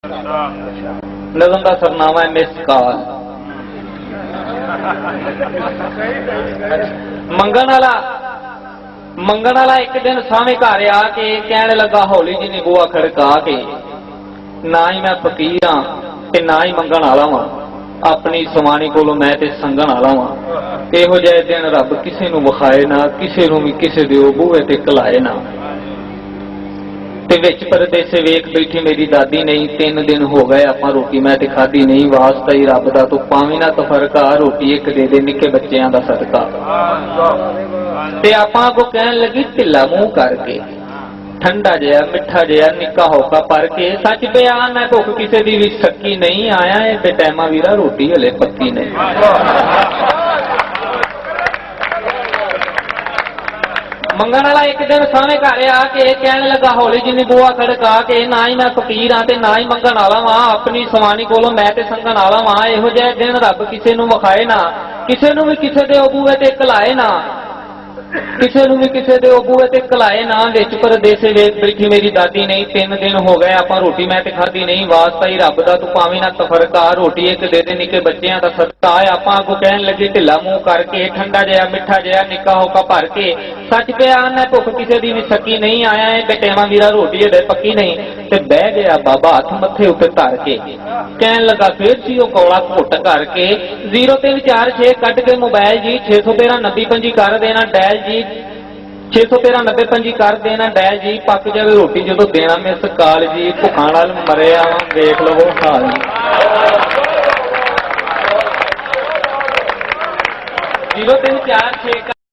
नज़म का सरनामा है मिस कॉल। मंगण वाला एक दिन सामने घर आके कहने लगा हौली जी ने बुआ खड़का के, ना ही मैं फकीर हाँ ते ना ही मंगण वाला वां, अपनी सवानी कोलों मैं ते संगण वाला वां। इहो जिहे दिन रब किसी नूं विखाए ना, किसी नूं भी किसी दे बूहे ते कलाए ना। ते विच परदेसे वेख बैठी मेरी दादी नहीं, 3 दिन हो गए आपां रोटी मैं ते खाधी नहीं। वास्ता ही रब दा तू पावी ना तफरका, रोटी एक दे दे निक्के बच्चियां दा सदका। ते आपां को कहन लगी ढिला मुंह करके, ठंडा जिहा मिठा जिहा निक्का होका पर के, सच पिया मैं भुख किसी दी भी सकी नहीं, आया है बेटैमा वीरा रोटी हले पक्की नहीं। मंगण वाला एक दिन सामने घर आके कहने लगा हौली जी ने बुआ खड़का के, ना ही मैं फकीर हाँ ते ना ही मंगण वाला वां, अपनी सवानी कोलों मैं ते संगण वाला वां। इहो जिहे दिन रब किसी नूं विखाए ना, किसी नूं भी किसी दे बूहे ते कलाए ना, किसी नूं भी किसी दे बूहे ते कलाए ना। विच परदेसे वेख बैठी मेरी दादी नहीं, 3 दिन हो गए आपां रोटी मैं ते खाधी नहीं। वास्ता ही रब दा तू पावी ना तफरका, रोटी एक दे दे निक्के बच्चियां दा सदका। आपां को कहन लगी ढिला मुंह करके, ठंडा जिहा मिठा जिहा निक्का होका भर के, सच पिया मैं भुख किसी दी भी सकी नहीं, आया है बेटेमा वीरा रोटी हले पक्की नहीं। ते बह गया बाबा हथ मत्थे उत्ते धर के, कहन लगा फिर सी ओ कौला घुट करके, 0346 कट के मोबाइल जी, 613 90 पंजी कर देना डैल जी, 613 90 पंजी कर देना डैल जी। पक जावे रोटी जो देना मिस काल जी, भुखा नाल मरिया देख लवो हाल जी। 0346